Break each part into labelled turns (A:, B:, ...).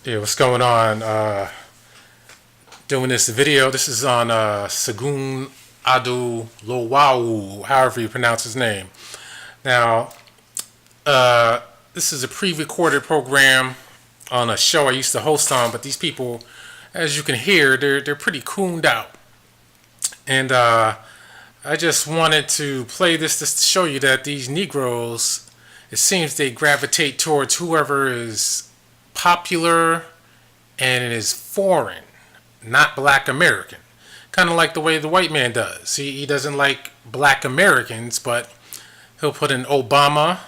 A: Yeah, what's going on? Doing this video. This is on Segun Oduolowu, however you pronounce his name. Now, this is a pre-recorded program on a show I used to host on, but these people, as you can hear, they're pretty cooned out, and I just wanted to play this just to show you that these Negroes, it seems they gravitate towards whoever is popular and it is foreign, not black American. Kind of like the way the white man does. He doesn't like black Americans, but he'll put an Obama,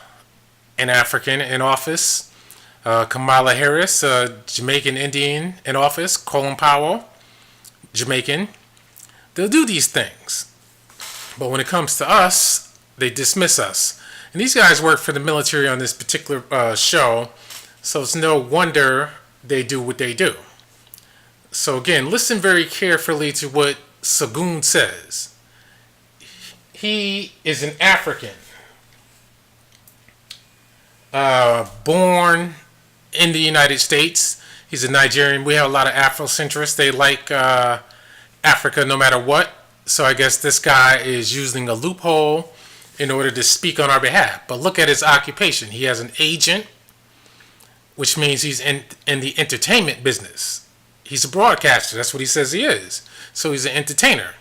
A: an African, in office. Kamala Harris, a Jamaican Indian, in office. Colin Powell, Jamaican. They'll do these things. But when it comes to us, they dismiss us. And these guys work for the military on this particular show, so it's no wonder they do what they do. So again, listen very carefully to what Segun says. He is an African, born in the United States. He's a Nigerian. We have a lot of Afrocentrists. They like Africa no matter what. So I guess this guy is using a loophole in order to speak on our behalf. But look at his occupation. He has an agent, which means he's in the entertainment business. He's a broadcaster. That's what he says he is. So he's an entertainer.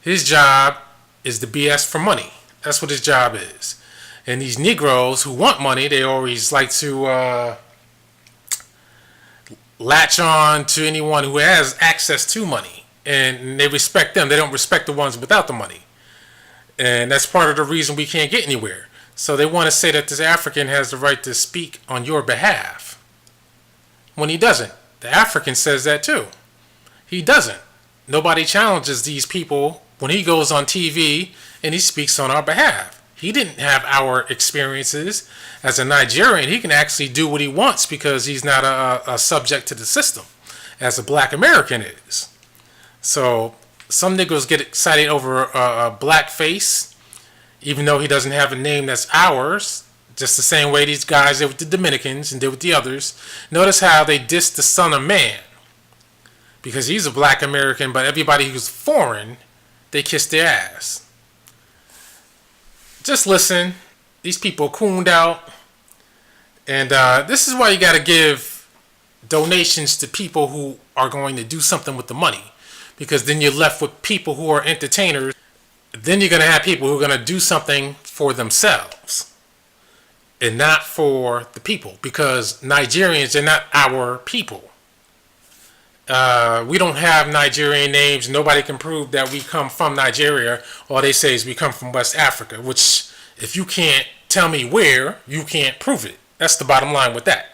A: His job is to BS for money. That's what his job is. And these Negroes who want money, they always like to latch on to anyone who has access to money. And they respect them. They don't respect the ones without the money. And that's part of the reason we can't get anywhere. So they want to say that this African has the right to speak on your behalf, when he doesn't. The African says that too. He doesn't. Nobody challenges these people when he goes on TV and he speaks on our behalf. He didn't have our experiences. As a Nigerian, he can actually do what he wants because he's not a subject to the system, as a black American is. So some Negroes get excited over a black face, even though he doesn't have a name that's ours. Just the same way these guys did with the Dominicans and did with the others. Notice how they dissed the son of man, because he's a black American, but everybody who's foreign, they kiss their ass. Just listen. These people cooned out. And this is why you got to give donations to people who are going to do something with the money. Because then you're left with people who are entertainers. Then you're going to have people who are going to do something for themselves and not for the people. Because Nigerians are not our people. We don't have Nigerian names. Nobody can prove that we come from Nigeria. All they say is we come from West Africa, which if you can't tell me where, you can't prove it. That's the bottom line with that.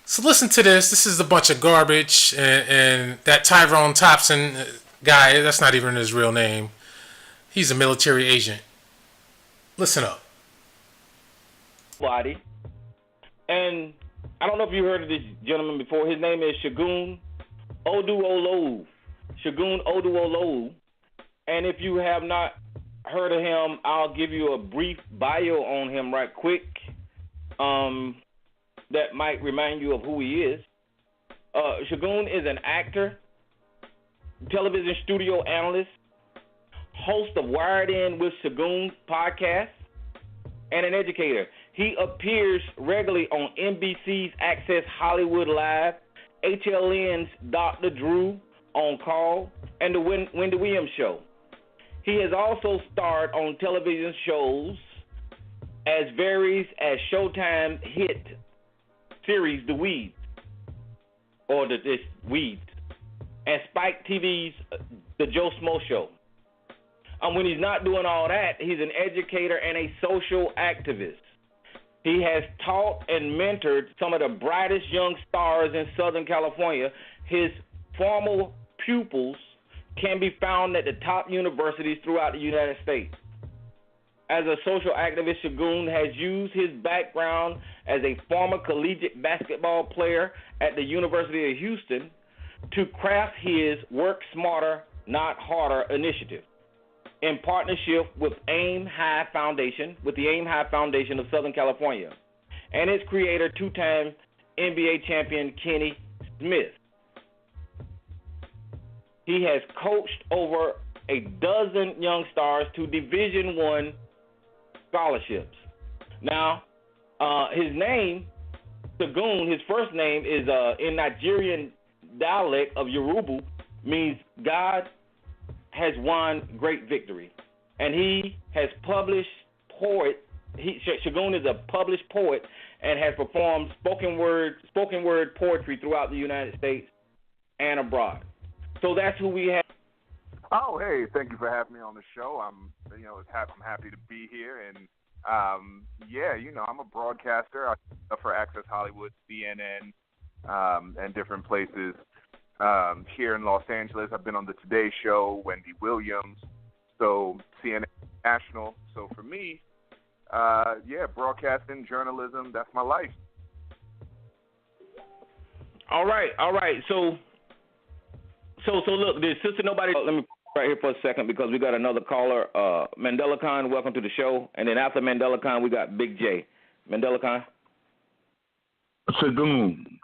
A: So listen to this. This is a bunch of garbage. And that Tyrone Thompson guy, that's not even his real name. He's a military agent. Listen up.
B: Body. And I don't know if you heard of this gentleman before. His name is Segun Oduolowu. Segun Oduolowu. And if you have not heard of him, I'll give you a brief bio on him right quick. That might remind you of who he is. Segun is an actor, television studio analyst, host of Wired In with Segun podcast, and an educator. He appears regularly on NBC's Access Hollywood Live, HLN's Dr. Drew on Call, and the Wendy Williams Show. He has also starred on television shows as varies as Showtime hit series The Weeds, or the Weeds, and Spike TV's The Joe Smo Show. When he's not doing all that, he's an educator and a social activist. He has taught and mentored some of the brightest young stars in Southern California. His former pupils can be found at the top universities throughout the United States. As a social activist, Segun has used his background as a former collegiate basketball player at the University of Houston to craft his Work Smarter, Not Harder initiative in partnership with the Aim High Foundation of Southern California, and its creator, two-time NBA champion Kenny Smith. He has coached over a dozen young stars to Division I scholarships. Now, his name, Segun, his first name is in Nigerian dialect of Yoruba, means God has won great victory. And he has published Segun is a published poet and has performed spoken word poetry throughout the United States and abroad. So that's who we have.
C: Oh, hey, thank you for having me on the show. I'm happy to be here, and I'm a broadcaster. I work for Access Hollywood, CNN, and different places here in Los Angeles. I've been on the Today Show, Wendy Williams, so CNN National. So for me, broadcasting, journalism, that's my life.
B: All right. So look, this sister nobody. Let me right here for a second because we got another caller. Mandela Khan, welcome to the show. And then after Mandela Khan, we got Big J. Mandela Khan.
D: Segun,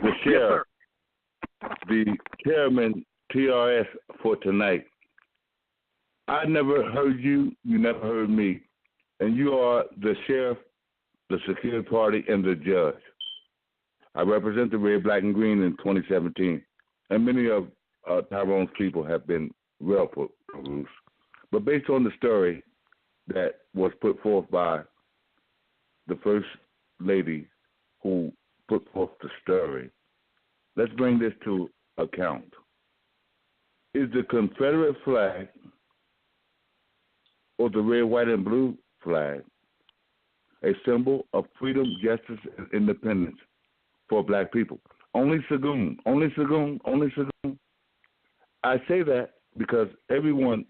D: the sheriff, the chairman, TRS for tonight. I never heard you. You never heard me. And you are the sheriff, the security party, and the judge. I represent the red, black, and green in 2017. And many of Tyrone's people have been well perused. But based on the story that was put forth by the first lady who put forth the story, let's bring this to account. Is the Confederate flag or the red, white, and blue flag a symbol of freedom, justice, and independence for black people? Only Segun. I say that because everyone,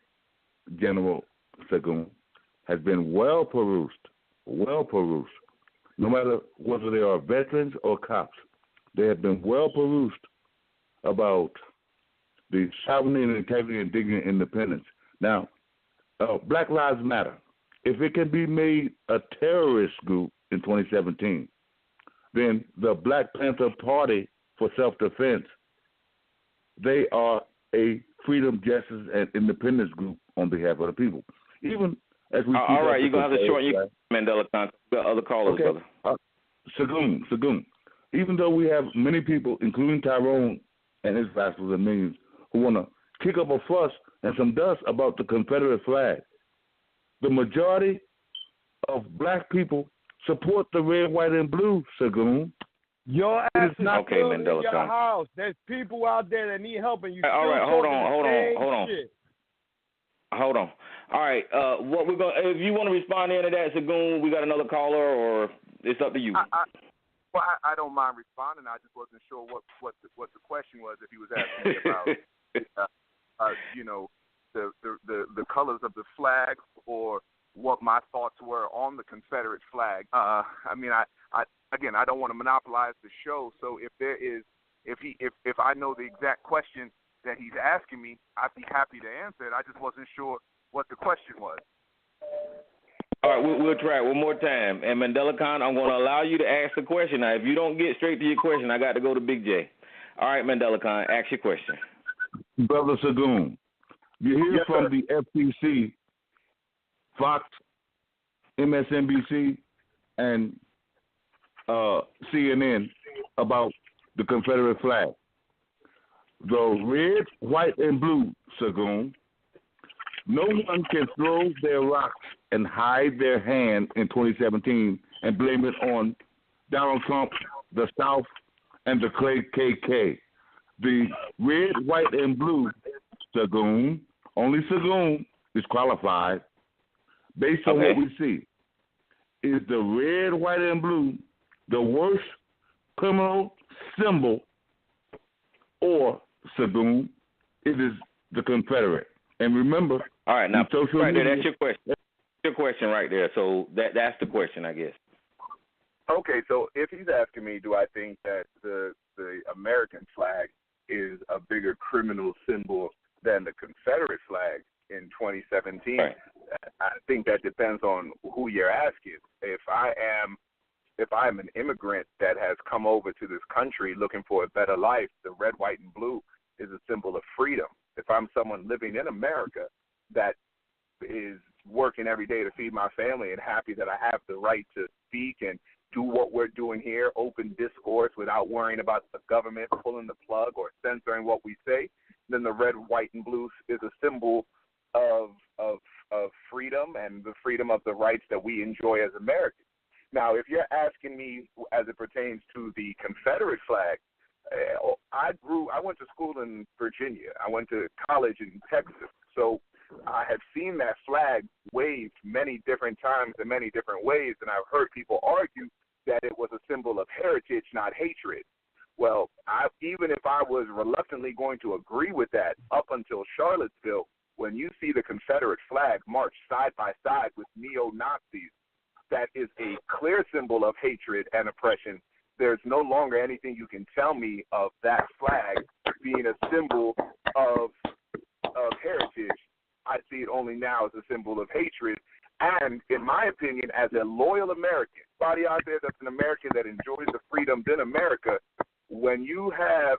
D: General Segun, has been well perused. No matter whether they are veterans or cops, they have been well perused about the sovereignty and integrity and dignity and independence. Now, Black Lives Matter. If it can be made a terrorist group in 2017, then the Black Panther Party for Self-Defense, they are a freedom, justice, and independence group on behalf of the people. Even as we
B: all right, you're going to have to shorten your Mandela Khan. We got other callers,
D: okay.
B: brother.
D: Segun. Even though we have many people, including Tyrone and his vassals and minions, who want to kick up a fuss and some dust about the Confederate flag, the majority of black people support the red, white, and blue, Segun.
E: Your ass is not
B: okay,
E: still in
B: Mandela
E: your
B: Khan.
E: house. There's people out there that need help, and you
B: all right, hold on.
E: Shit.
B: Hold on. All right, what we're going if you want to respond to any of that, Segun, we got another caller, or it's up to you.
C: I don't mind responding. I just wasn't sure what the question was. If he was asking me about, the colors of the flag, or what my thoughts were on the Confederate flag. I don't want to monopolize the show. So if I know the exact question that he's asking me, I'd be happy to answer it. I just wasn't sure what the question was.
B: All right, we'll try it one more time. And Mandela Khan, I'm going to allow you to ask the question. Now, if you don't get straight to your question, I got to go to Big J. All right, Mandela Khan, ask your question.
D: Brother Segun, you hear from the FCC, Fox, MSNBC, and CNN about the Confederate flag. The red, white, and blue, Segun, no one can throw their rocks and hide their hand in 2017 and blame it on Donald Trump, the South, and the KKK. The red, white, and blue, Segun, only Segun is qualified, based on what we see. Is the red, white, and blue the worst criminal symbol, or Segun, it is the Confederate? And remember,
B: all right, now right there,
C: media,
B: that's your question. That's your question right there. So that's the question, I guess.
C: Okay, so if he's asking me, do I think that the American flag is a bigger criminal symbol than the Confederate flag in 2017?
B: Right.
C: I think that depends on who you're asking. If I am if I'm an immigrant that has come over to this country looking for a better life, the red, white, and blue is a symbol of freedom. If I'm someone living in America that is working every day to feed my family and happy that I have the right to speak and do what we're doing here, open discourse without worrying about the government pulling the plug or censoring what we say, then the red, white, and blue is a symbol of freedom and the freedom of the rights that we enjoy as Americans. Now, if you're asking me as it pertains to the Confederate flag, I went to school in Virginia. I went to college in Texas. So I have seen that flag waved many different times in many different ways, and I've heard people argue that it was a symbol of heritage, not hatred. Well, even if I was reluctantly going to agree with that up until Charlottesville, when you see the Confederate flag march side by side with neo-Nazis, that is a clear symbol of hatred and oppression. There's no longer anything you can tell me of that flag being a symbol of heritage. I see it only now as a symbol of hatred. And in my opinion, as a loyal American, somebody out there that's an American that enjoys the freedoms in America, when you have,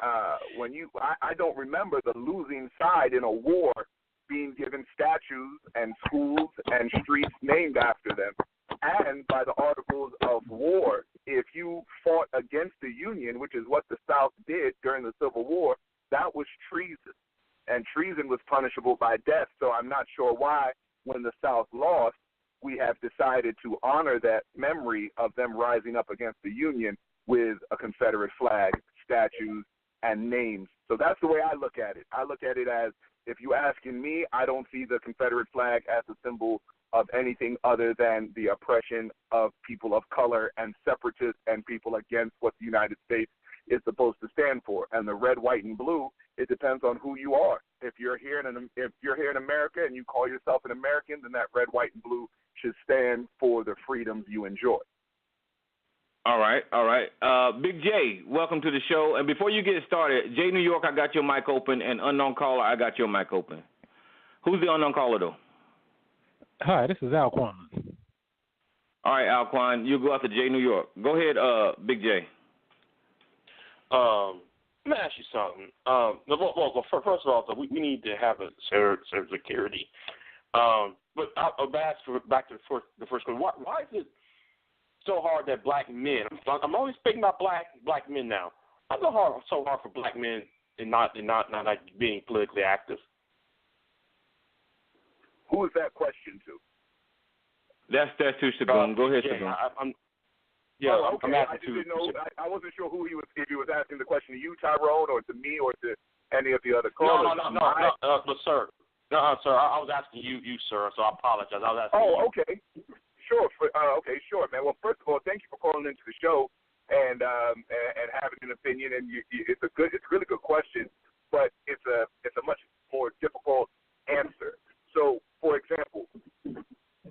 C: I don't remember the losing side in a war being given statues and schools and streets named after them. And by the Articles of War, if you fought against the Union, which is what the South did during the Civil War, that was treason. And treason was punishable by death. So I'm not sure why, when the South lost, we have decided to honor that memory of them rising up against the Union with a Confederate flag, statues, and names. So that's the way I look at it. I look at it as, if you're asking me, I don't see the Confederate flag as a symbol of anything other than the oppression of people of color and separatists and people against what the United States is supposed to stand for. And the red, white, and blue, it depends on who you are. If you're here in America and you call yourself an American, then that red, white, and blue should stand for the freedoms you enjoy.
B: All right. Big J, welcome to the show. And before you get started, Jay New York, I got your mic open, and unknown caller, I got your mic open. Who's the unknown caller, though?
F: Hi, this is Alquan.
B: All right, Alquan, you go after Jay New York. Go ahead, Big J.
G: Let me ask you something. Well, first of all, we need to have a security. But I'll back to the first one. Why is it so hard that black men? I'm always speaking about black men now. Why is it so hard for black men and not being politically active?
C: Who is that question to?
B: That's to Segun. Go ahead, Segun.
C: I'm
B: asking
C: I just didn't know. I wasn't sure who he was. If he was asking the question to you, Tyrone, or to me, or to any of the other callers.
G: No, sir. No, sir. I was asking you, sir. So I apologize. I was asking.
C: Oh, okay. Sure. Sure, man. Well, first of all, thank you for calling into the show and having an opinion. And it's a really good question, but it's a much more difficult answer. So, for example,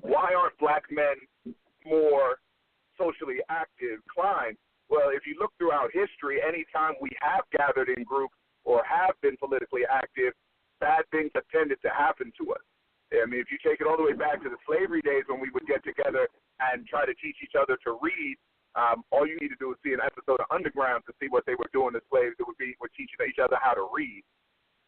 C: why aren't black men more socially active? Klein? Well, if you look throughout history, anytime we have gathered in groups or have been politically active, bad things have tended to happen to us. I mean, if you take it all the way back to the slavery days when we would get together and try to teach each other to read, all you need to do is see an episode of Underground to see what they were doing to slaves. It would be we're teaching each other how to read.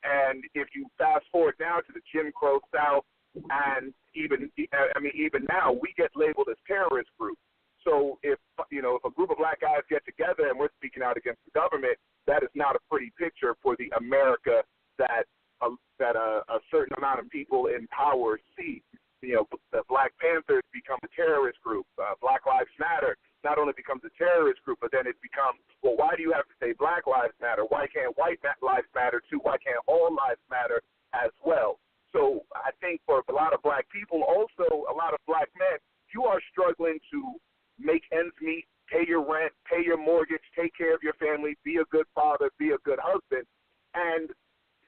C: And if you fast forward now to the Jim Crow South, and even now, we get labeled as terrorist groups. So if a group of black guys get together and we're speaking out against the government, that is not a pretty picture for the America that a certain amount of people in power see. The Black Panthers become a terrorist group. Black Lives Matter not only becomes a terrorist group, but then it becomes, well, why do you have to say Black Lives Matter? Why can't white lives matter too? Why can't all lives matter as well? So I think for a lot of black people, also a lot of black men, you are struggling to make ends meet, pay your rent, pay your mortgage, take care of your family, be a good father, be a good husband. And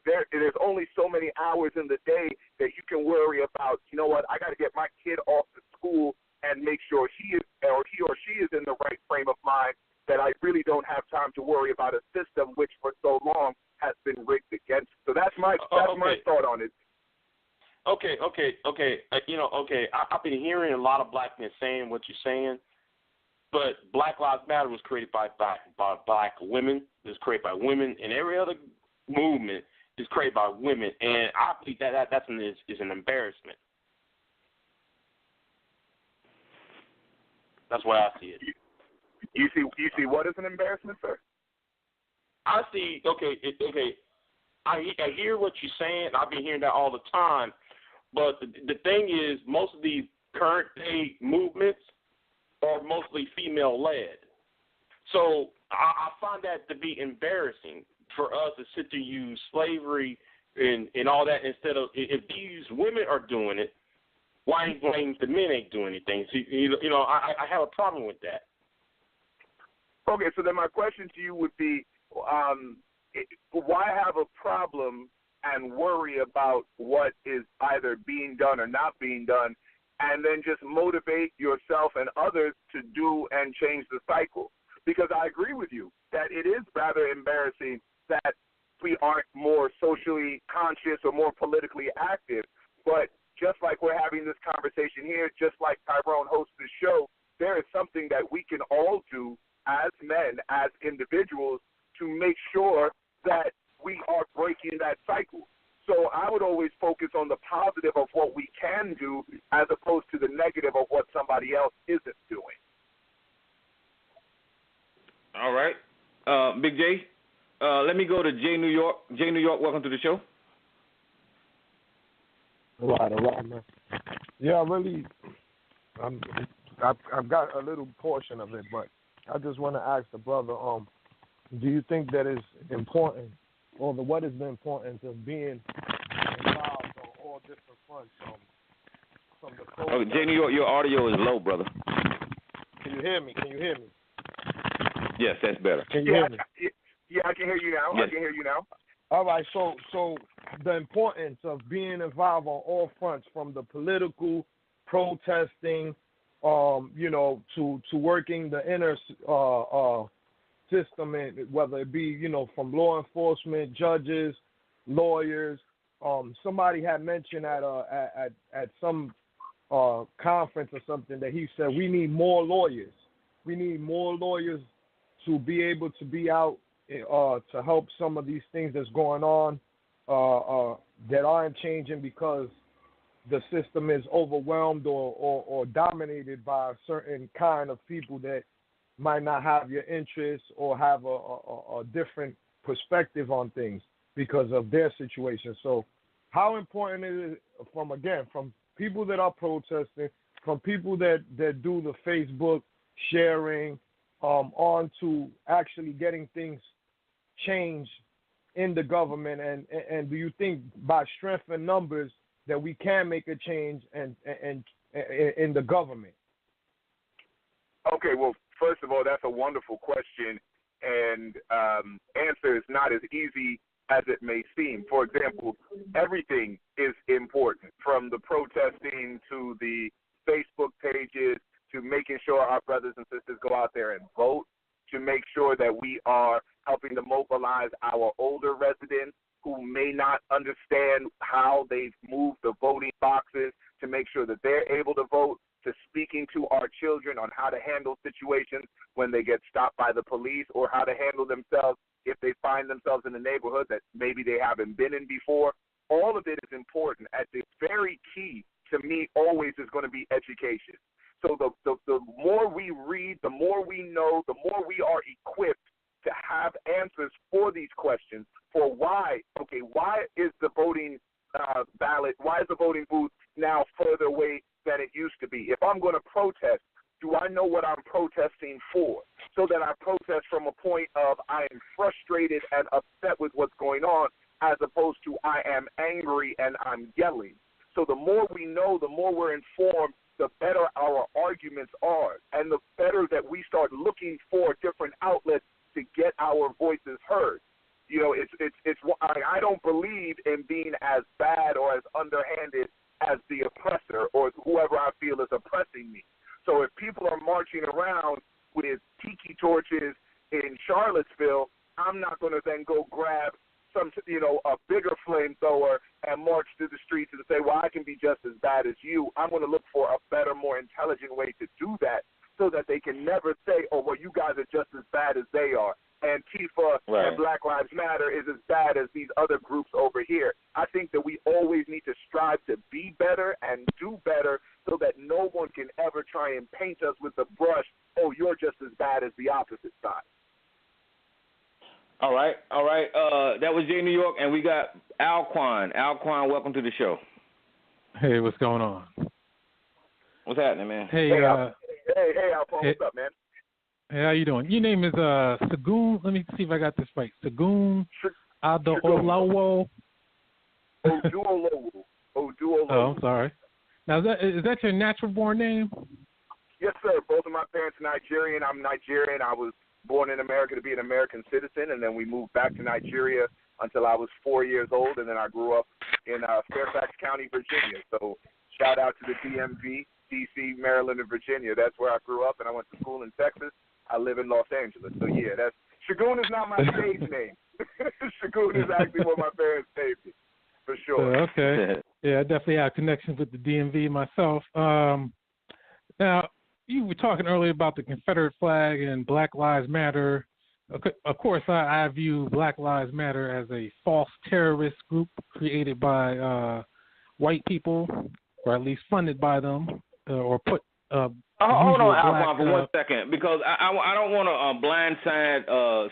C: there's only so many hours in the day that you can worry about, you know what, I got to get my kid off to school and make sure he or she is in the right frame of mind, that I really don't have time to worry about a system which for so long has been rigged against. So that's my thought on it.
G: Okay. I've been hearing a lot of black men saying what you're saying, But Black Lives Matter was created by black women. It was created by women, and every other movement is created by women. And I believe that's an embarrassment. That's why I see it.
C: You see what is an embarrassment, sir?
G: I see. Okay. I hear what you're saying. I've been hearing that all the time. But the thing is, most of these current day movements are mostly female led. So I find that to be embarrassing for us to sit there and use slavery and all that instead of, if these women are doing it, why ain't the men ain't doing anything? So, I have a problem with that.
C: Okay, so then my question to you would be, why have a problem and worry about what is either being done or not being done, and then just motivate yourself and others to do and change the cycle? Because I agree with you that it is rather embarrassing that we aren't more socially conscious or more politically active. But just like we're having this conversation here, just like Tyrone hosts the show, there is something that we can all do as men, as individuals, to make sure that we are breaking that cycle. So I would always focus on the positive of what we can do as opposed to the negative of what somebody else isn't doing.
B: All right. Big J, let me go to Jay New York. Jay New York, welcome to the show.
E: All right, man. Yeah, really, I've got a little portion of it, but I just want to ask the brother, do you think that it's important, or what is the importance of being involved on all different fronts, from the
B: Jay New York, your audio is low, brother.
E: Can you hear me?
B: Yes, that's better.
E: Can you hear me?
C: Yeah, I can hear you now.
B: Yes.
C: I can hear you now.
E: All right, so the importance of being involved on all fronts, from the political, protesting, to working the inner system, and whether it be, from law enforcement, judges, lawyers. Somebody had mentioned at some conference or something that he said we need more lawyers. We need more lawyers to be able to be out to help some of these things that's going on that aren't changing because the system is overwhelmed or dominated by a certain kind of people that might not have your interests or have a different perspective on things because of their situation. So how important is it from people that are protesting, from people that do the Facebook sharing, on to actually getting things changed in the government, and do you think by strength and numbers that we can make a change and in the government?
C: Okay, well, first of all, that's a wonderful question, and answer is not as easy as it may seem. For example, everything is important, from the protesting to the Facebook pages to making sure our brothers and sisters go out there and vote, to make sure that we are helping to mobilize our older residents who may not understand how they've moved the voting boxes, to make sure that they're able to vote, to speaking to our children on how to handle situations when they get stopped by the police, or how to handle themselves if they find themselves in a neighborhood that maybe they haven't been in before. All of it is important. At the very key to me always is going to be education. So the more we read, the more we know, the more we are equipped to have answers for these questions, for why is the voting ballot, why is the voting booth now further away than it used to be? If I'm going to protest, do I know what I'm protesting for? So that I protest from a point of I am frustrated and upset with what's going on, as opposed to I am angry and I'm yelling. So the more we know, the more we're informed, the better our arguments are, and the better that we start looking for different outlets to get our voices heard. I don't believe in being as bad or as underhanded as the oppressor or whoever I feel is oppressing me. So if people are marching around with tiki torches in Charlottesville, I'm not going to then go grab a bigger flamethrower and march through the streets and say, well, I can be just as bad as you. I'm going to look for a better, more intelligent way to do that, so that they can never say, oh, well, you guys are just as bad as they are. Antifa and Black Lives Matter is as bad as these other groups over here. I think that we always need to strive to be better and do better so that no one can ever try and paint us with the brush, oh, you're just as bad as the opposite side.
B: All right. That was Jay New York, and we got Alquan. Alquan, welcome to the show.
F: Hey, what's going on?
B: What's happening, man?
F: Hey,
C: Alquan, what's up, man?
F: Hey, how you doing? Your name is Segun. Let me see if I got this right. Segun Oduolowu.
C: Oduolowu.
F: Oh, I'm sorry. Now, is that your natural-born name?
C: Yes, sir. Both of my parents are Nigerian. I'm Nigerian. I was born in America to be an American citizen, and then we moved back to Nigeria until I was 4 years old, and then I grew up in Fairfax County, Virginia. So shout out to the DMV, D.C., Maryland, and Virginia. That's where I grew up, and I went to school in Texas. I live in Los Angeles. So, yeah, Segun is not my stage name. Segun is actually what my parents named me, for sure.
F: Okay. Yeah, I definitely have connections with the DMV myself. Now, you were talking earlier about the Confederate flag and Black Lives Matter. Of course, I view Black Lives Matter as a false terrorist group created by white people, or at least funded by them, or put.
B: Hold on, Alquan, for 1 second, because I don't want to blindside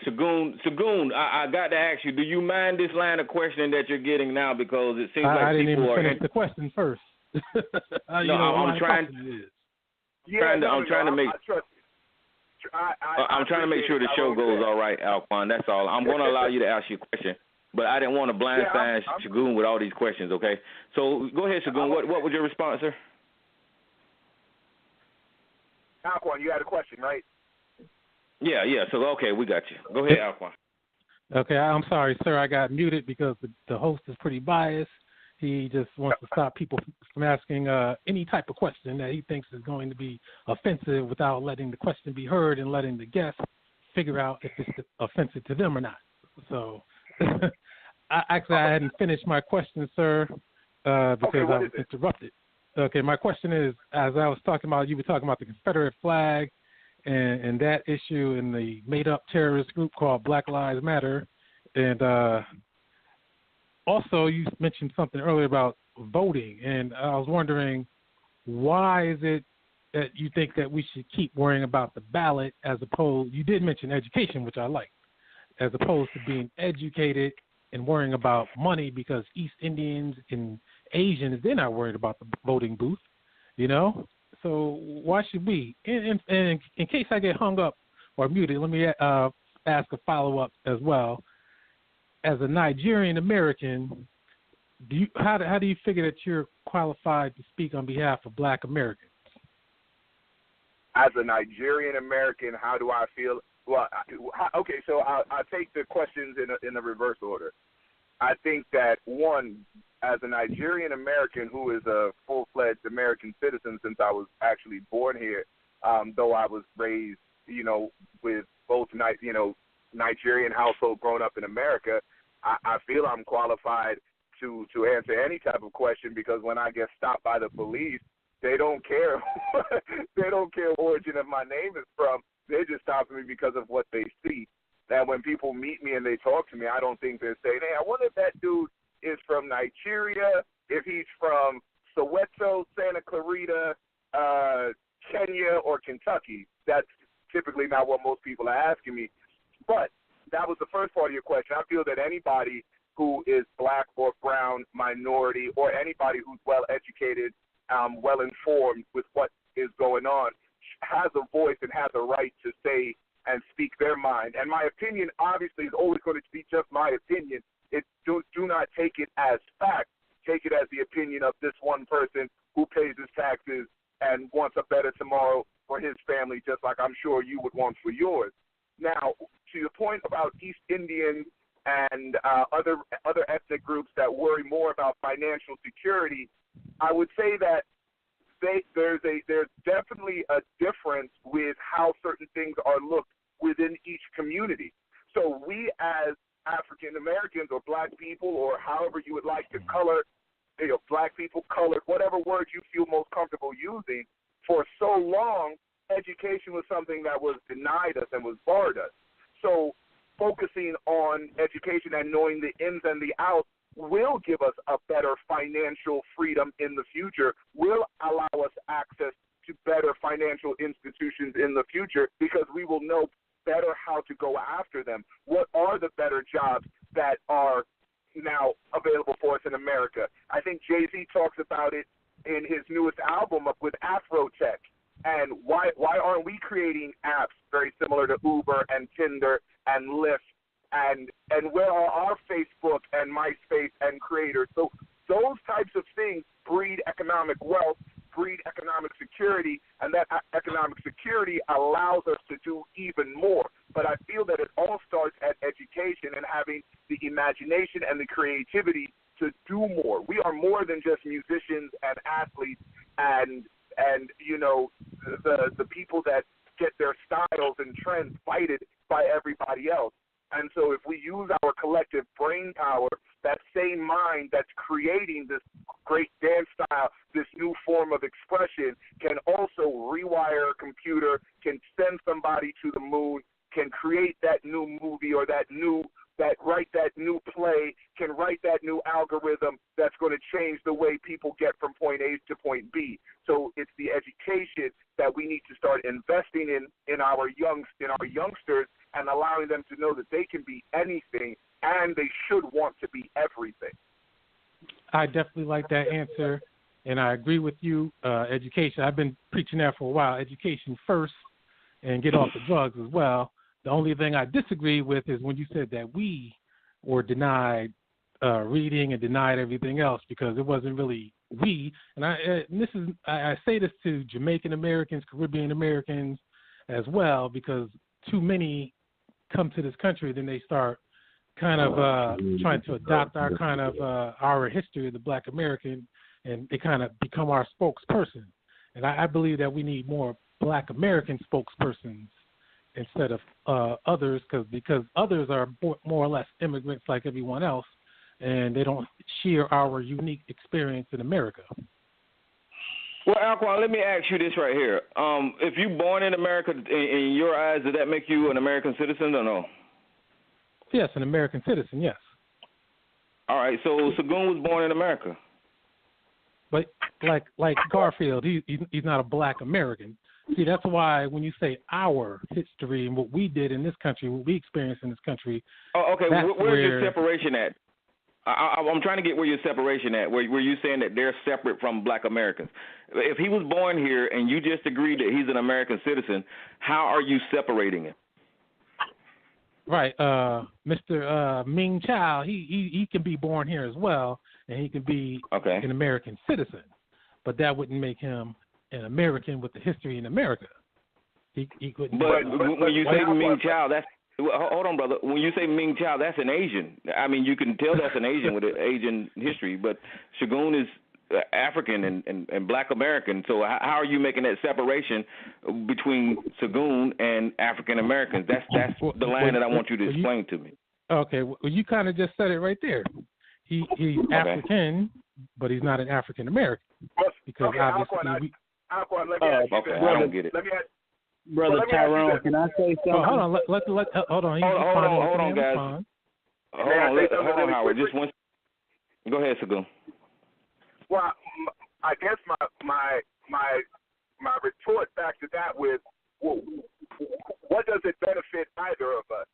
B: Segun. Segun, I got to ask you, do you mind this line of questioning that you're getting now? Because it seems like
F: I didn't
B: people
F: even
B: are
F: finish the question first.
B: I'm trying to make sure the show goes all right, Alquan. That's all. I'm going to allow you to ask your question, but I didn't want to blindside Segun with all these questions. Okay, so go ahead, Segun. What was your response, sir?
C: Alquan, you had a question, right?
F: Yeah.
B: So, okay, we got you. Go ahead, Alquan.
F: Okay, I'm sorry, sir. I got muted because the host is pretty biased. He just wants to stop people from asking any type of question that he thinks is going to be offensive without letting the question be heard and letting the guest figure out if it's offensive to them or not. So, I hadn't finished my question, sir, because I was interrupted. Okay, my question is, as I was talking about, you were talking about the Confederate flag and that issue in the made-up terrorist group called Black Lives Matter. And also you mentioned something earlier about voting, and I was wondering, why is it that you think that we should keep worrying about the ballot as opposed, you did mention education, which I like, as opposed to being educated and worrying about money, because East Indians and Asians, they're not worried about the voting booth, So why should we? And in case I get hung up or muted, let me ask a follow-up as well. As a Nigerian American, how do you figure that you're qualified to speak on behalf of Black Americans?
C: As a Nigerian American, how do I feel? Well, okay, so I'll take the questions in a reverse order. I think that, one, as a Nigerian American who is a full-fledged American citizen since I was actually born here, though I was raised, with both, Nigerian household growing up in America, I feel I'm qualified to answer any type of question, because when I get stopped by the police, they don't care. They don't care what origin of my name is from. They just stop me because of what they see. And when people meet me and they talk to me, I don't think they're saying, hey, I wonder if that dude is from Nigeria, if he's from Soweto, Santa Clarita, Kenya, or Kentucky. That's typically not what most people are asking me. But that was the first part of your question. I feel that anybody who is black or brown, minority, or anybody who's well-educated, well-informed with what is going on, has a voice and has a right to say and speak their mind. And my opinion, obviously, is always going to be just my opinion. Do not take it as fact. Take it as the opinion of this one person who pays his taxes and wants a better tomorrow for his family, just like I'm sure you would want for yours. Now, to your point about East Indians and other ethnic groups that worry more about financial security, I would say that there's definitely a difference with how certain things are looked within each community. So we as African Americans or black people, or however you would like to color, black people, colored, whatever word you feel most comfortable using, for so long education was something that was denied us and was barred us. So focusing on education and knowing the ins and the outs will give us a better financial freedom in the future, will allow us access to better financial institutions in the future, because we will know better how to go after them. What are the better jobs that are now available for us in America? I think Jay-Z talks about it in his newest album with Afrotech. And why aren't we creating apps very similar to Uber and Tinder and Lyft? And where are our Facebook and MySpace and creators? So those types of things breed economic wealth, breed economic security, and that economic security allows us to do even more. But I feel that it all starts at education and having the imagination and the creativity to do more. We are more than just musicians and athletes and you know, the people that get their styles and trends fighted by everybody else. And so if we use our collective brain power, that same mind that's creating this great dance style, this new form of expression, can also rewire a computer, can send somebody to the moon, can create that new movie or write that new play, can write that new algorithm that's going to change the way people get from point A to point B. So it's the education that we need to start investing in our youngsters, and allowing them to know that they can be anything and they should want to be everything.
F: I definitely like that answer, and I agree with you. Education, I've been preaching that for a while. Education first, and get off the drugs as well. The only thing I disagree with is when you said that we were denied reading and denied everything else, because it wasn't really we. And I say this to Jamaican Americans, Caribbean Americans as well, because too many come to this country, then they start kind of trying to adopt our kind of our history of the Black American, and they kind of become our spokesperson. And I believe that we need more Black American spokespersons instead of others, because others are more or less immigrants like everyone else, and they don't share our unique experience in America.
B: Well, Alquan, let me ask you this right here. If you're born in America, in your eyes, does that make you an American citizen or no?
F: Yes, an American citizen, yes.
B: All right, so Segun was born in America.
F: But like Garfield, he's not a Black American. See, that's why when you say our history and what we did in this country, what we experienced in this country.
B: Oh, okay. Where's your separation at? I'm trying to get where your separation at, where you're saying that they're separate from Black Americans. If he was born here and you just agreed that he's an American citizen, how are you separating him?
F: Right. Mr. Ming Chow, he can be born here as well, and he can be an American citizen, but that wouldn't make him an American with the history in America. He couldn't.
B: But when you say Ming Chow, that's hold on, brother. When you say Ming Chow, that's an Asian. I mean, you can tell that's an Asian with an Asian history. But Segun is African and Black American. So how are you making that separation between Segun and African Americans? That's the line that I want you to explain to me.
F: Okay. Well, you kind of just said it right there. He's African, but he's not an African American, because obviously
C: Alquan, let me ask you this.
B: I don't get it.
H: Brother Tyrone, can I say something?
F: Oh, hold on. Hold on.
B: Hold on, guys. Hold on, Howard. Just one. Go ahead, Segun.
C: Well, I guess my retort back to that with, well, what does it benefit either of us?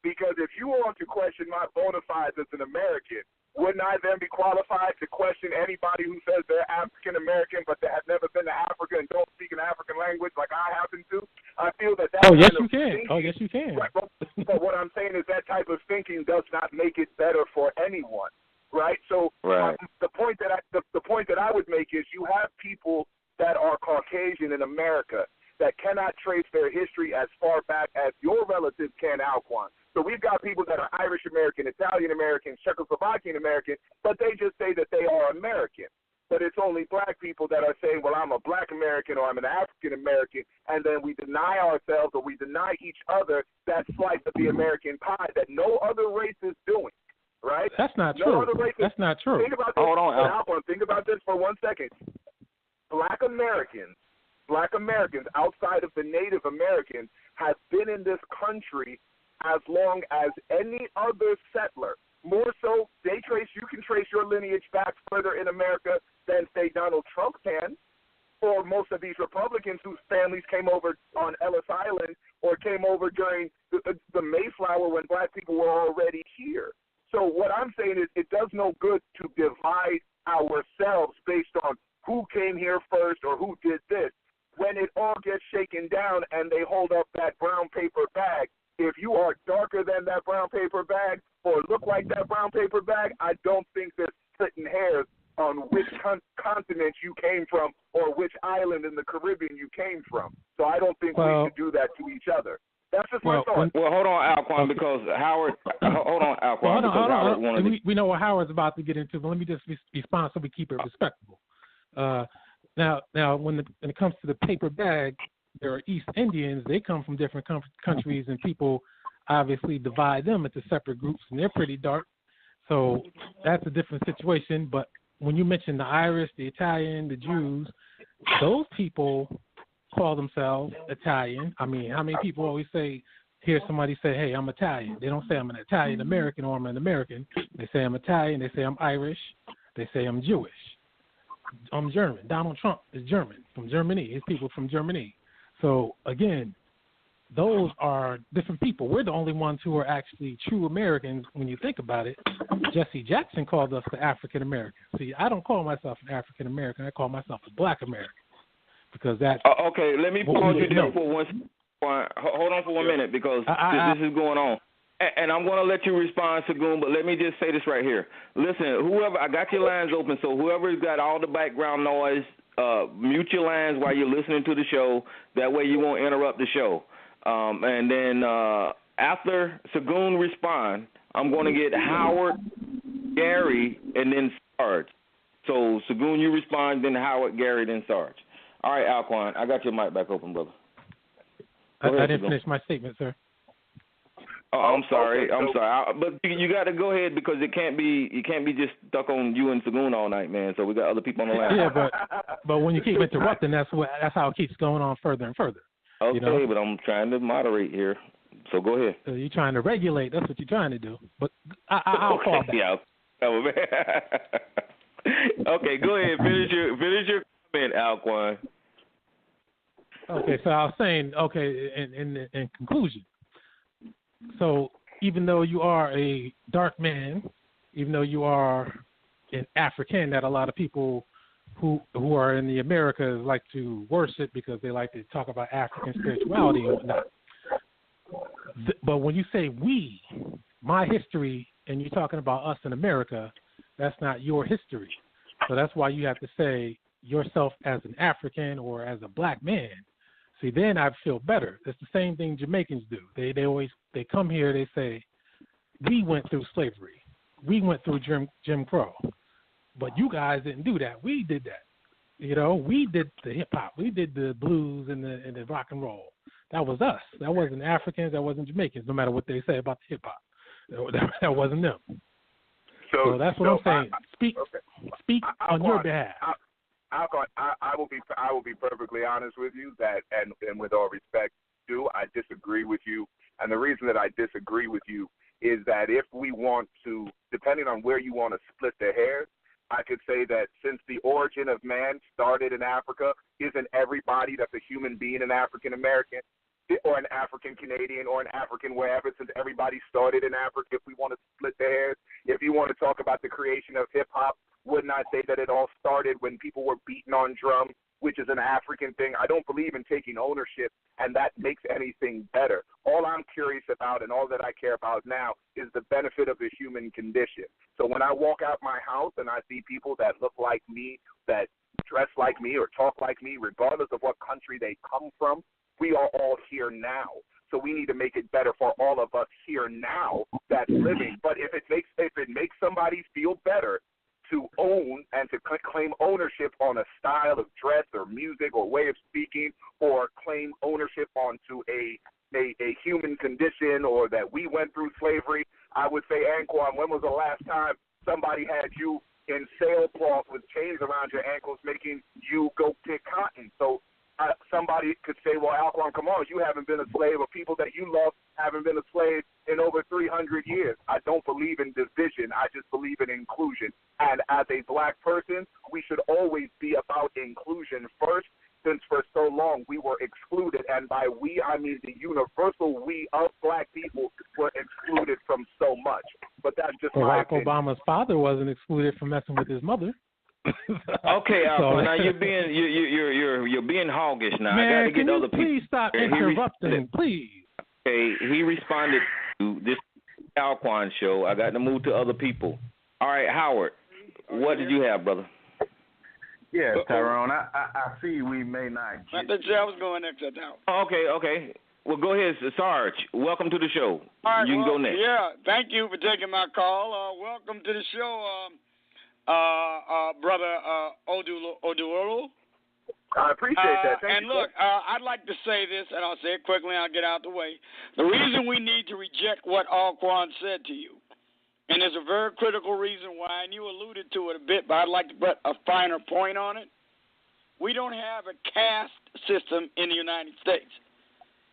C: Because if you want to question my bona fides as an American, wouldn't I then be qualified to question anybody who says they're African American but they have never been to Africa and don't speak an African language like I happen to? I feel that.
F: Yes, you can. Oh, yes, you can.
C: Right, but what I'm saying is that type of thinking does not make it better for anyone, right? So the point that I would make is you have people that are Caucasian in America that cannot trace their history as far back as your relatives can, Alquan. So we've got people that are Irish American, Italian American, Czechoslovakian American, but they just say that they are American. But it's only Black people that are saying, well, I'm a Black American or I'm an African American, and then we deny ourselves or we deny each other that slice of the American pie that no other race is doing, right?
F: That's not true. That's not true.
C: Think about this. Hold on, Alquan. Think about this for 1 second. Black Americans Black Americans outside of the Native Americans have been in this country as long as any other settler. More so, you can trace your lineage back further in America than, say, Donald Trump can, or most of these Republicans whose families came over on Ellis Island or came over during the Mayflower when black people were already here. So what I'm saying is it does no good to divide ourselves based on who came here first or who did this. When it all gets shaken down and they hold up that brown paper bag, if you are darker than that brown paper bag or look like that brown paper bag, I don't think they're splitting hairs on which continent you came from or which island in the Caribbean you came from. So I don't think we should do that to each other. That's just my thought.
B: Well, hold on, Alquan, because Howard. Hold on, Alquan, because Howard wanted to.
F: We know what Howard's about to get into, but let me just respond so we keep it respectable. Now, when it comes to the paper bag, there are East Indians. They come from different countries, and people obviously divide them into separate groups, and they're pretty dark. So that's a different situation. But when you mention the Irish, the Italian, the Jews, those people call themselves Italian. I mean, how many people always hear somebody say, hey, I'm Italian? They don't say I'm an Italian American or I'm an American. They say I'm Italian. They say I'm Irish. They say I'm Jewish. I'm German. Donald Trump is German, from Germany. His people from Germany. So, again, those are different people. We're the only ones who are actually true Americans when you think about it. Jesse Jackson called us the African Americans. See, I don't call myself an African American. I call myself a Black American because that's
B: okay, let me pause you there for one. Hold on for 1 minute because this is going on. And I'm going to let you respond, Segun, but let me just say this right here. Listen, whoever, I got your lines open, so whoever's got all the background noise, mute your lines while you're listening to the show. That way you won't interrupt the show. And then after Segun respond, I'm going to get Howard, Gary, and then Sarge. So Segun, you respond, then Howard, Gary, then Sarge. All right, Alquan, I got your mic back open, brother.
F: I didn't finish my statement, sir.
B: Oh, I'm sorry. I'm sorry. But you got to go ahead because you can't be just stuck on you and Segun all night, man. So we got other people on the line.
F: Yeah, but when you keep interrupting, that's how it keeps going on further and further.
B: Okay,
F: you know?
B: But I'm trying to moderate here. So go ahead.
F: So you're trying to regulate. That's what you're trying to do. But I'll call back.
B: Yeah. Okay, go ahead. Finish your comment, Alquan.
F: Okay, so I was saying, in conclusion, so even though you are a dark man, even though you are an African that a lot of people who are in the Americas like to worship because they like to talk about African spirituality and whatnot. But when you say we, my history, and you're talking about us in America, that's not your history. So that's why you have to say yourself as an African or as a black man. See, then I feel better. It's the same thing Jamaicans do. They come here, they say, we went through slavery. We went through Jim Crow. But you guys didn't do that. We did that. You know, we did the hip hop. We did the blues and the rock and roll. That was us. That wasn't Africans. That wasn't Jamaicans, no matter what they say about the hip hop. That wasn't them. So that's what I'm saying. Speak on your behalf.
C: I will be perfectly honest with you that, and with all respect, I disagree with you. And the reason that I disagree with you is that if we want to, depending on where you want to split the hairs, I could say that since the origin of man started in Africa, isn't everybody that's a human being an African American or an African Canadian or an African wherever, since everybody started in Africa? If we want to split the hairs, if you want to talk about the creation of hip hop, wouldn't I say that it all started when people were beating on drums, which is an African thing? I don't believe in taking ownership, and that makes anything better. All I'm curious about and all that I care about now is the benefit of the human condition. So when I walk out my house and I see people that look like me, that dress like me or talk like me, regardless of what country they come from, we are all here now. So we need to make it better for all of us here now that's living. But if it makes somebody feel better to own and to claim ownership on a style of dress or music or way of speaking, or claim ownership onto a human condition, or that we went through slavery, I would say, Anquan, when was the last time somebody had you in sailcloth with chains around your ankles making you go pick cotton? So somebody could say, well, Alquan, come on, you haven't been a slave, or people that you love haven't been a slave in over 300 years. I don't believe in division. I just believe in inclusion. And as a black person, we should always be about inclusion first, since for so long we were excluded. And by we, I mean the universal we of black people were excluded from so much. But that's just my
F: Barack
C: opinion.
F: Obama's father wasn't excluded from messing with his mother.
B: Okay, Alquan, now you're being hoggish now.
F: Man,
B: I got to get
F: can
B: other
F: you
B: people.
F: please stop interrupting, please?
B: Okay, he responded to this Alquan show. I got to move to other people. All right, Howard, what did you have, brother?
D: Yeah, Tyrone, I see we may not get...
I: I was going next.
B: Okay. Well, go ahead, Sarge. Welcome to the show.
I: All right,
B: you can go next.
I: Yeah, thank you for taking my call. Welcome to the show, Brother Oduolowu.
C: I appreciate that. Thank
I: and
C: you.
I: Look, I'd like to say this, and I'll say it quickly, and I'll get out the way. The reason we need to reject what Alquan said to you, and there's a very critical reason why, and you alluded to it a bit, but I'd like to put a finer point on it. We don't have a caste system in the United States.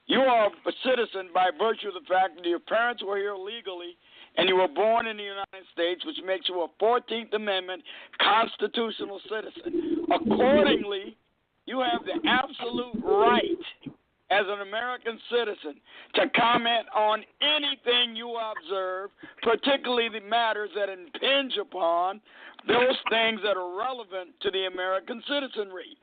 I: You are a citizen by virtue of the fact that your parents were here legally and you were born in the United States, which makes you a 14th Amendment constitutional citizen. Accordingly, you have the absolute right as an American citizen to comment on anything you observe, particularly the matters that impinge upon those things that are relevant to the American citizenry.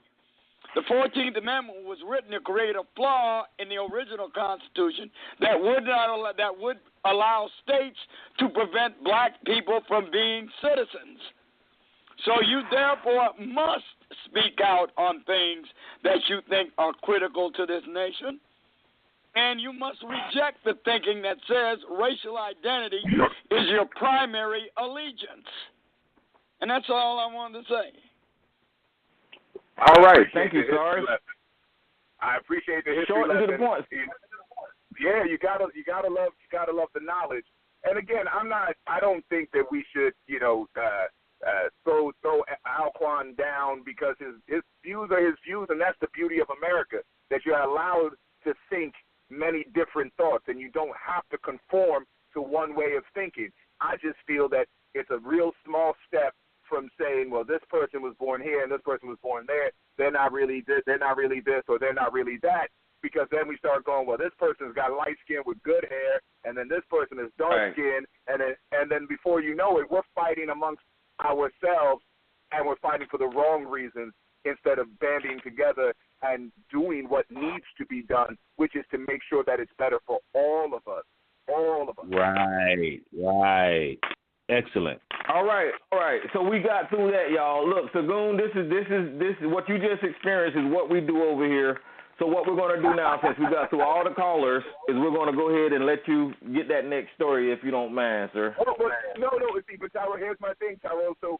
I: The 14th Amendment was written to create a flaw in the original Constitution that would allow states to prevent black people from being citizens. So you therefore must speak out on things that you think are critical to this nation, and you must reject the thinking that says racial identity is your primary allegiance. And that's all I wanted to say.
B: All right, thank you, Sarge.
C: I appreciate the history
B: Short and
C: lesson.
B: to the point.
C: Yeah, you gotta love the knowledge. And again, I don't think that we should, throw Alquan down because his views are his views, and that's the beauty of America, that you're allowed to think many different thoughts, and you don't have to conform to one way of thinking. I just feel that it's a real small step from saying, well, this person was born here and this person was born there. They're not really this, or they're not really that. Because then we start going, well, this person's got light skin with good hair, and then this person is dark skin, and then before you know it, we're fighting amongst ourselves, and we're fighting for the wrong reasons instead of banding together and doing what needs to be done, which is to make sure that it's better for all of us. All of us.
B: Right. Excellent. All right. So we got through that, y'all. Look, Segun, this is what you just experienced is what we do over here. So what we're going to do now, since we got through all the callers, is we're going to go ahead and let you get that next story, if you don't mind, sir.
C: No. See, but Tyrone, here's my thing, Tyrone. So,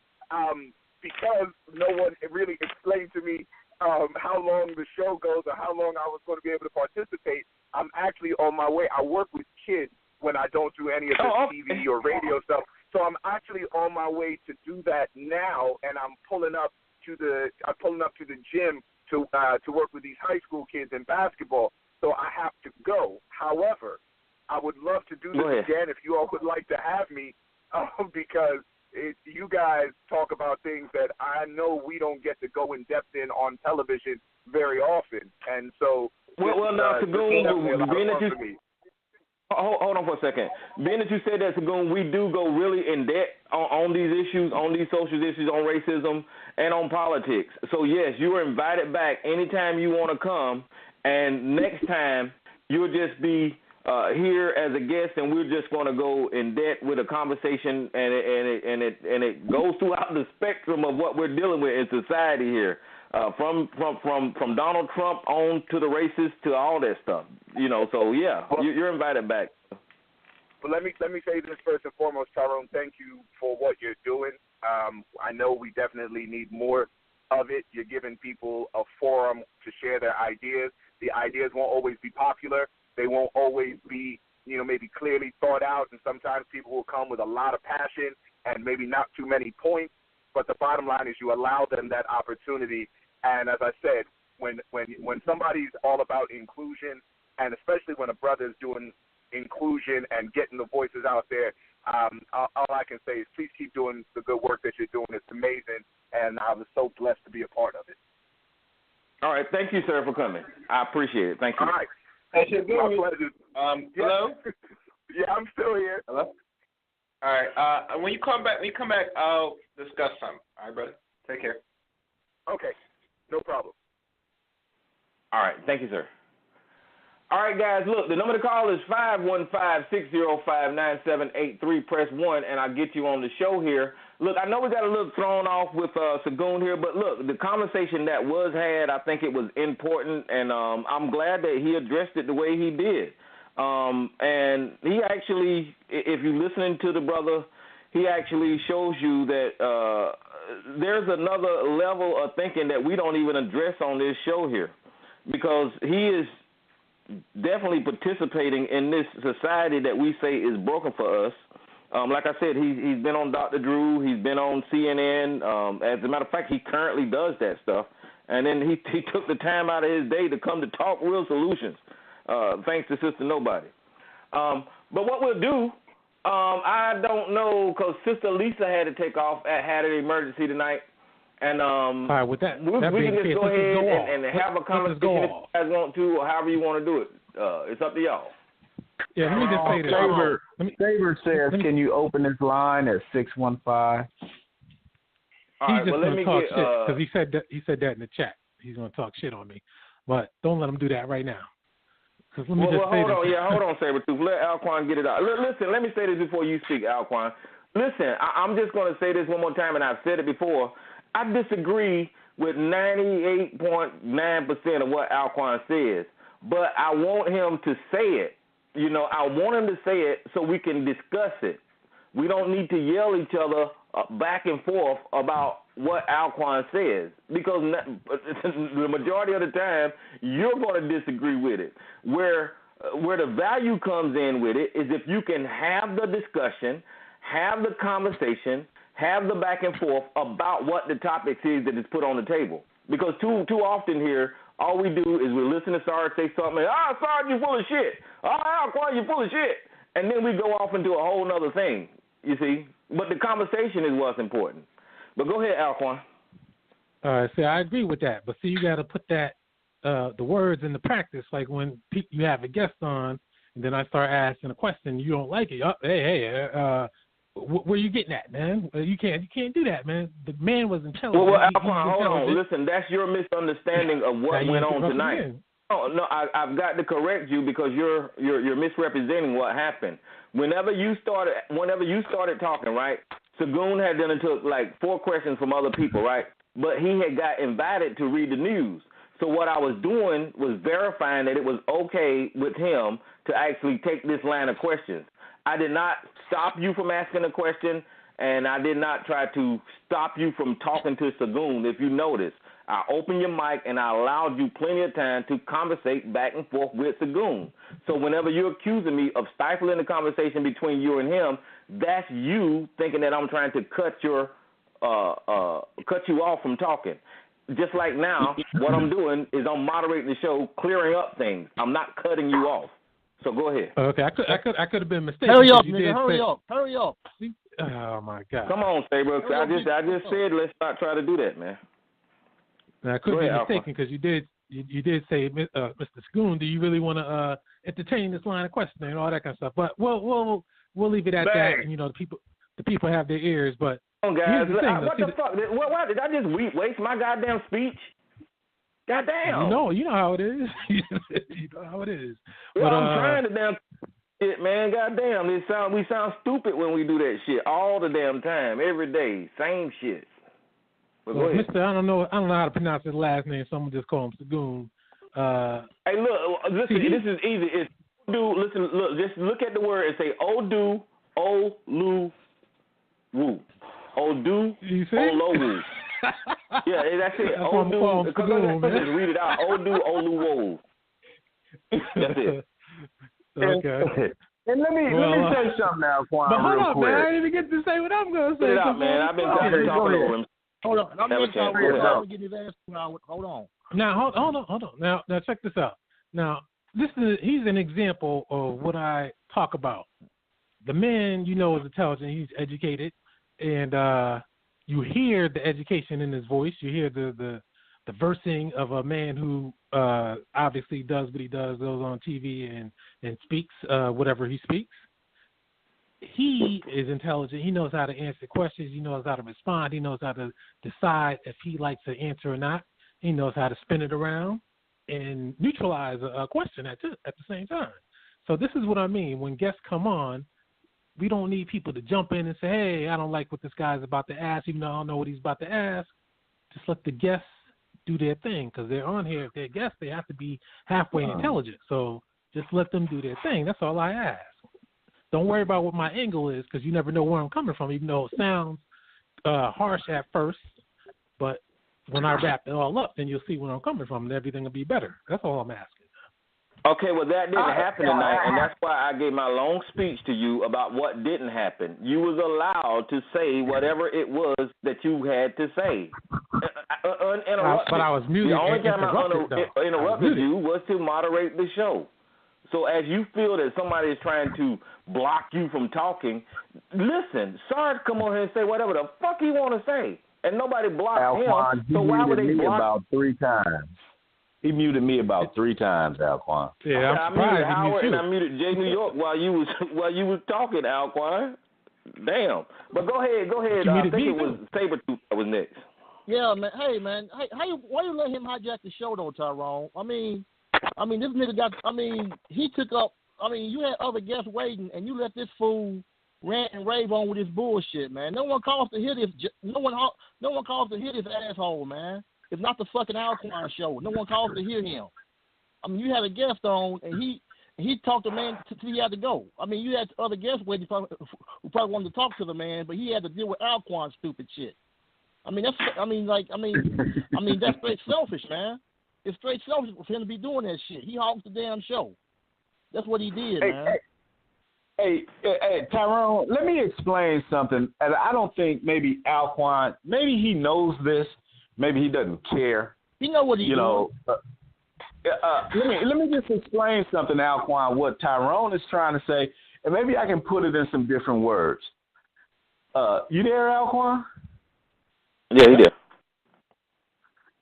C: because no one really explained to me how long the show goes or how long I was going to be able to participate, I'm actually on my way. I work with kids when I don't do any of the TV or radio stuff. So I'm actually on my way to do that now, and I'm pulling up to the gym to work with these high school kids in basketball. So I have to go. However, I would love to do this again if you all would like to have me, because you guys talk about things that I know we don't get to go in depth in on television very often, and so.
B: Well, now, Segun, being that you. Hold on for a second. Being that you said that, Segun, we do go really in depth on these issues, on these social issues, on racism, and on politics. So, yes, you are invited back anytime you want to come, and next time you'll just be here as a guest, and we're just going to go in depth with a conversation, and it goes throughout the spectrum of what we're dealing with in society here. From Donald Trump on to the racists to all that stuff, So yeah, you're invited back.
C: But let me say this first and foremost, Tyrone. Thank you for what you're doing. I know we definitely need more of it. You're giving people a forum to share their ideas. The ideas won't always be popular. They won't always be, maybe clearly thought out. And sometimes people will come with a lot of passion and maybe not too many points. But the bottom line is you allow them that opportunity. And as I said, when somebody's all about inclusion, and especially when a brother is doing inclusion and getting the voices out there, all I can say is please keep doing the good work that you're doing. It's amazing, and I was so blessed to be a part of it.
B: All right, thank you, sir, for coming. I appreciate it. Thank you.
C: All right.
B: Hey,
C: my pleasure.
G: Hello?
C: Yeah, I'm still here.
G: Hello? All right. When you come back, I'll discuss something. All right, brother. Take care.
C: Okay. No problem.
B: All right. Thank you, sir. All right, guys. Look, the number to call is 515-605-9783. Press 1, and I'll get you on the show here. Look, I know we got a little thrown off with Segun here, but look, the conversation that was had, I think it was important, and I'm glad that he addressed it the way he did. And he actually, if you're listening to the brother, he actually shows you that there's another level of thinking that we don't even address on this show here, because he is definitely participating in this society that we say is broken for us. Like I said, he's been on Dr. Drew, he's been on CNN. As a matter of fact, he currently does that stuff. And then he took the time out of his day to come to talk real solutions, thanks to Sister Nobody. But what we'll do, I don't know, because Sister Lisa had to take off, had an emergency tonight. And
F: all right, with that,
B: we can just go ahead and have a conversation if you guys want to, or however you want to do it. It's up to y'all.
F: Yeah, let me just say this.
H: Saber says, can you open this line at 615?
B: All right,
F: He's just
B: let me
F: talk
B: get,
F: shit because he said that in the chat. He's going to talk shit on me, but don't let him do that right now. Hold
B: on, Sabertooth. Let Alquan get it out. Listen, let me say this before you speak, Alquan. Listen, I'm just going to say this one more time, and I've said it before. I disagree with 98.9% of what Alquan says, but I want him to say it. You know, I want him to say it so we can discuss it. We don't need to yell each other back and forth about what Alquan says, because the majority of the time you're going to disagree with it. Where the value comes in with it is if you can have the discussion, have the conversation, have the back and forth about what the topic is that is put on the table. Because too often here, all we do is we listen to Sarge say something, Sarge, you full of shit. Alquan, you full of shit. And then we go off into a whole other thing, you see. But the conversation is what's important. But go ahead, Alquan.
F: All right, see, I agree with that. But see, you got to put that, the words into practice. Like when you have a guest on, and then I start asking a question, you don't like it. Where you getting at, man? You can't do that, man. The man was intelligent.
B: Well, Alquan, hold on. Listen, that's your misunderstanding of what went on tonight. No, I've got to correct you because you're misrepresenting what happened. Whenever you started talking, right? Segun had then took like 4 questions from other people, right? But he had got invited to read the news. So what I was doing was verifying that it was okay with him to actually take this line of questions. I did not stop you from asking a question, and I did not try to stop you from talking to Segun. If you notice, I opened your mic and I allowed you plenty of time to conversate back and forth with Segun. So whenever you're accusing me of stifling the conversation between you and him, that's you thinking that I'm trying to cut you off from talking. Just like now, what I'm doing is I'm moderating the show, clearing up things. I'm not cutting you off. So go ahead.
F: Okay, I could have been mistaken.
J: Hurry up, nigga! Hurry up!
F: Oh my God!
B: Come on, Saber. I just said let's not try to do that, man.
F: Now, I could be mistaken because you did say, Mr. Segun, do you really want to entertain this line of questioning and all that kind of stuff? But we'll leave it at that. And the people have their ears. But
B: guys, what the fuck? What did I just waste my goddamn speech? Goddamn.
F: You know how it is. You know how it is.
B: Well, I'm trying to damn shit, man. Goddamn, we sound stupid when we do that shit all the damn time, every day, same shit. But go ahead.
F: Mr. I don't know how to pronounce his last name, so I'm gonna just call him Segun.
B: Hey, look, listen. This is easy. It's Odu. Listen, look. Just look at the word and say Oduolowu. Oduolowu. Yeah, that's it. Odu. Just read it out. Oduolowu. That's it.
F: Okay.
H: And let me say something now, Quan.
F: But hold on,
H: quick.
F: man. I didn't even get to say what I'm gonna say.
B: Put it out, man. I've been talking over him.
J: Hold on. I'm getting his ass. Hold on.
F: Now, hold on. Now, check this out. Now, he's an example of what I talk about. The man, is intelligent. He's educated, and you hear the education in his voice. You hear the versing of a man who obviously does what he does, goes on TV and speaks whatever he speaks. He is intelligent. He knows how to answer questions. He knows how to respond. He knows how to decide if he likes an answer or not. He knows how to spin it around and neutralize a question at the same time. So this is what I mean. When guests come on, we don't need people to jump in and say, hey, I don't like what this guy's about to ask, even though I don't know what he's about to ask. Just let the guests do their thing, because they're on here. If they're guests, they have to be halfway intelligent. So just let them do their thing. That's all I ask. Don't worry about what my angle is, because you never know where I'm coming from, even though it sounds harsh at first. But when I wrap it all up, then you'll see where I'm coming from, and everything will be better. That's all I'm asking.
B: Okay, well, that didn't happen tonight, and that's why I gave my long speech to you about what didn't happen. You was allowed to say whatever it was that you had to say. Uninterrupted.
F: But I was muted.
B: The only time I interrupted you was to moderate the show. So as you feel that somebody is trying to block you from talking, listen, Sarge come on here and say whatever the fuck he want to say, and nobody blocked
H: Alquan,
B: him. So why would they block?
H: About 3 times. He muted me about 3 times, Alquan.
F: Yeah,
B: I muted Howard and I muted Jay New York while you was talking, Alquan. Damn. But go ahead. I think it was Sabretooth that was next.
J: Yeah, man. Hey, man. Hey, why you let him hijack the show, though, Tyrone? I mean, this nigga got. He took up. You had other guests waiting, and you let this fool rant and rave on with his bullshit, man. No one calls to hear this. No one calls to hear this asshole, man. It's not the fucking Alquan show. No one calls to hear him. You had a guest on, and he talked to the man till he had to go. You had other guests waiting who probably wanted to talk to the man, but he had to deal with Alquan's stupid shit. That's straight selfish, man. It's straight selfish for him to be doing that shit. He hogs the damn show. That's what he did, man.
H: Hey, Tyrone, let me explain something. And I don't think maybe Alquan, maybe he knows this. Maybe he doesn't care.
J: He know what he's doing.
H: Let me just explain something, Alquan, what Tyrone is trying to say, and maybe I can put it in some different words. You there, Alquan?
B: Yeah, he did.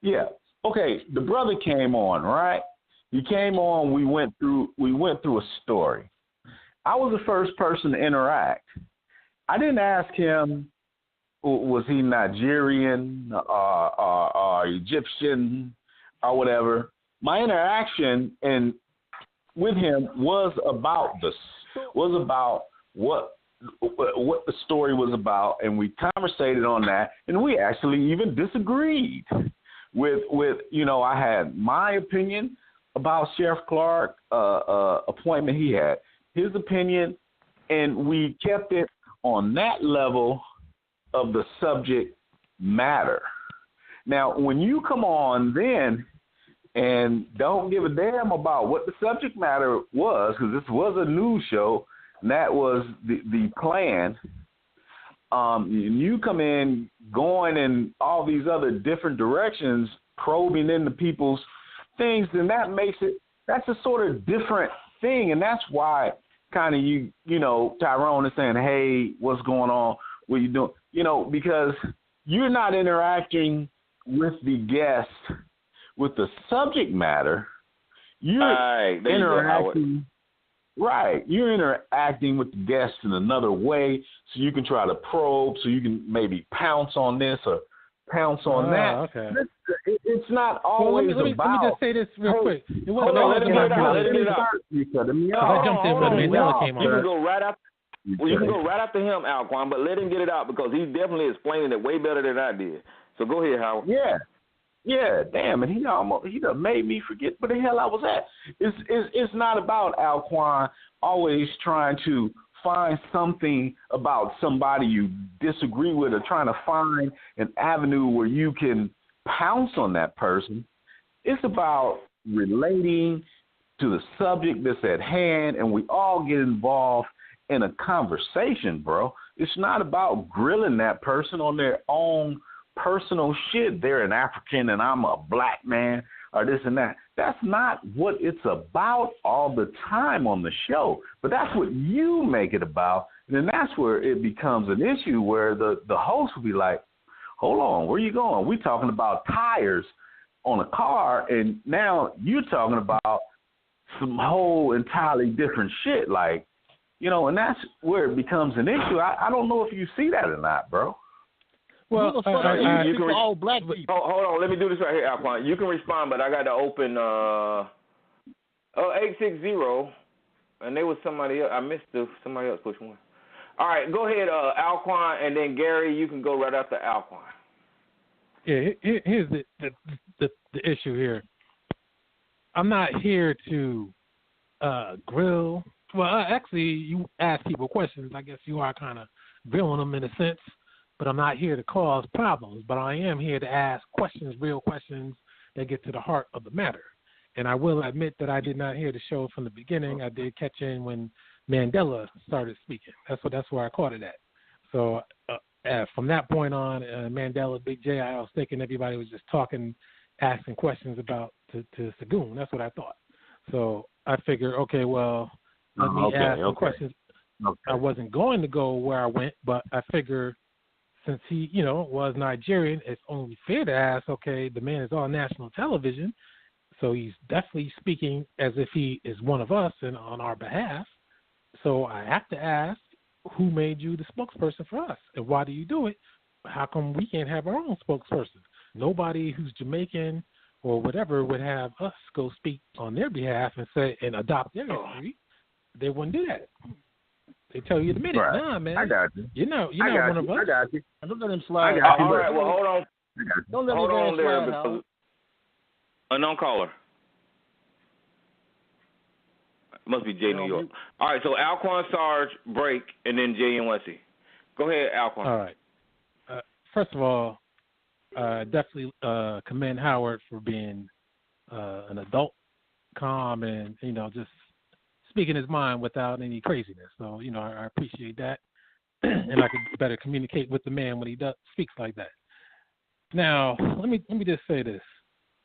H: Yeah. Okay, the brother came on, right? He came on, we went through a story. I was the first person to interact. I didn't ask him, was he Nigerian or Egyptian or whatever. My interaction with him was about what the story was about, and we conversated on that, and we actually even disagreed with I had my opinion about Sheriff Clark appointment. He had his opinion, and we kept it on that level of the subject matter. Now, when you come on then and don't give a damn about what the subject matter was, because this was a news show, and that was the plan, and you come in going in all these other different directions, probing into people's things, then that's a sort of different thing, and that's why kind of Tyrone is saying, hey, what's going on? What you doing? Because you're not interacting with the guest with the subject matter. You're interacting. Right. You're interacting with the guest in another way, so you can try to probe, so you can maybe pounce on this or pounce on that.
F: Okay.
H: It's not always
F: let me just say this real quick. It wasn't
B: let him get it out.
F: I jumped in when Mandela came on.
B: You can go right after. Well, you can go right after him, Alquan, but let him get it out because he definitely explained it way better than I did. So go ahead, Howard.
H: Yeah, damn it. He done made me forget where the hell I was at. It's not about Alquan always trying to find something about somebody you disagree with or trying to find an avenue where you can pounce on that person. It's about relating to the subject that's at hand, and we all get involved in a conversation, bro. It's not about grilling that person on their own personal shit. They're an African and I'm a black man. or this and that. That's not what it's about all the time on the show. But that's what you make it about. And then that's where it becomes an issue where the host will be like, hold on, where you going? We talking about tires on a car, and now you're talking about some whole entirely different shit. Like, and that's where it becomes an issue. I don't know if you see that or not, bro.
J: Well, you can all black people.
B: Hold on, let me do this right here, Alquan. You can respond, but I got to open 860, and there was somebody else. I missed somebody else push one. All right, go ahead, Alquan, and then Gary, you can go right after Alquan.
F: Yeah, here's the issue here. I'm not here to grill. Well, actually, you ask people questions. I guess you are kind of grilling them in a sense. But I'm not here to cause problems. But I am here to ask questions, real questions that get to the heart of the matter. And I will admit that I did not hear the show from the beginning. I did catch in when Mandela started speaking. That's where I caught it at. So from that point on, Mandela, Big J, I was thinking everybody was just talking, asking questions about to Segun. That's what I thought. So I figured, okay, well, let me ask some questions. Okay. I wasn't going to go where I went, but I figured since he, was Nigerian, it's only fair to ask, okay, the man is on national television, so he's definitely speaking as if he is one of us and on our behalf. So I have to ask, who made you the spokesperson for us, and why do you do it? How come we can't have our own spokesperson? Nobody who's Jamaican or whatever would have us go speak on their behalf and say and adopt their history. They wouldn't do that. They tell you in a minute,
H: right.
F: Nah, man.
H: I got you.
F: You're not one of us.
H: I got you.
J: Don't let him slide.
B: All right, well, hold on.
J: Don't let
B: hold
J: him
B: on there,
J: slide,
B: because unknown caller. Must be Jay New York. All right, so Alquan, Sarge, break, and then Jay and Wesley. Go ahead, Alquan.
F: All right. First of all, definitely commend Howard for being an adult, calm, and just speaking his mind without any craziness. So I appreciate that, and I could better communicate with the man when he speaks like that. Now, let me just say this: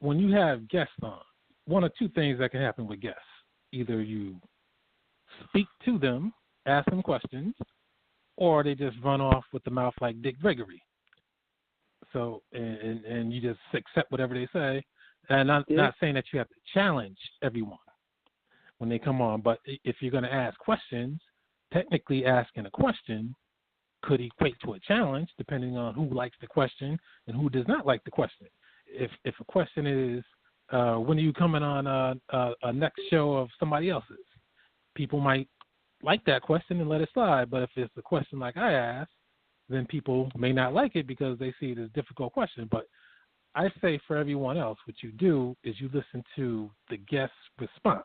F: when you have guests on, one of two things that can happen with guests: either you speak to them, ask them questions, or they just run off with the mouth like Dick Gregory. So, and you just accept whatever they say. And I'm not saying that you have to challenge everyone when they come on, but if you're going to ask questions, technically asking a question could equate to a challenge depending on who likes the question and who does not like the question. If a question is, when are you coming on a next show of somebody else's? People might like that question and let it slide, but if it's a question like I asked, then people may not like it because they see it as a difficult question. But I say for everyone else, what you do is you listen to the guest's response.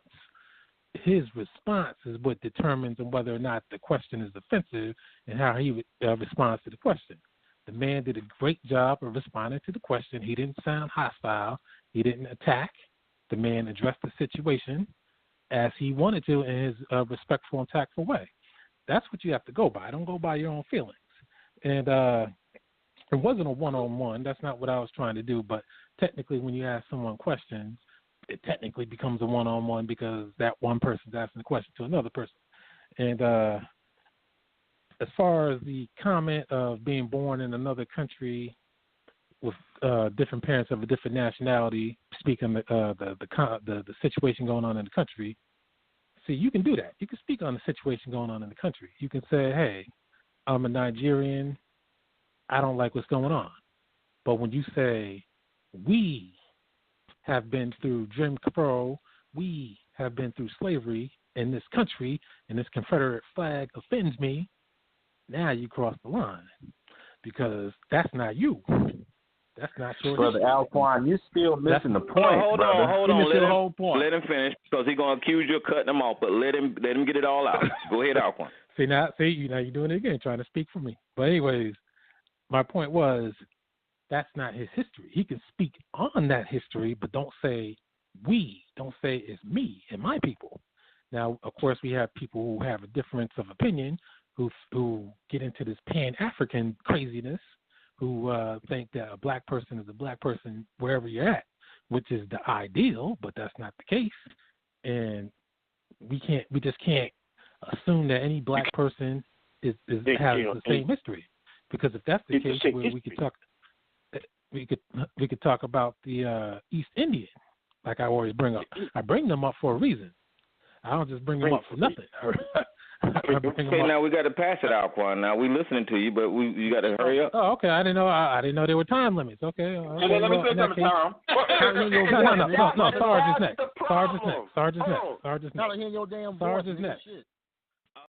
F: His response is what determines whether or not the question is offensive and how he responds to the question. The man did a great job of responding to the question. He didn't sound hostile. He didn't attack. The man addressed the situation as he wanted to in his respectful and tactful way. That's what you have to go by. Don't go by your own feelings. And it wasn't a one-on-one. That's not what I was trying to do. But technically, when you ask someone questions, it technically becomes a one-on-one because that one person's asking the question to another person. And as far as the comment of being born in another country with different parents of a different nationality, speaking the situation going on in the country, see, you can do that. You can speak on the situation going on in the country. You can say, hey, I'm a Nigerian. I don't like what's going on. But when you say, we have been through Jim Crow, we have been through slavery in this country, and this Confederate flag offends me, now you cross the line because that's not you. That's not your
H: Brother Alquan, you're still missing the point.
B: Hold
H: brother.
B: on. Let him finish because he's going to accuse you of cutting him off, but let him get it all out. Go ahead, Alquan.
F: Now you're doing it again, trying to speak for me. But anyways, my point was that's not his history. He can speak on that history, but don't say we. Don't say it's me and my people. Now, of course, we have people who have a difference of opinion, who get into this Pan-African craziness, who think that a black person is a black person wherever you're at. which is the ideal, but that's not the case. And we just can't assume that any black person has the same history, because if that's the case, we could talk about the East Indian, like I always bring up. I bring them up for a reason. I don't just bring them up for nothing.
B: Okay, now we got to pass it out, Quan. Now we listening to you, but you got to hurry up.
F: Oh, okay. I didn't know there were time limits. Okay.
G: Let me say something, Tom.
F: No. Sarge is next.
J: Sarge is next.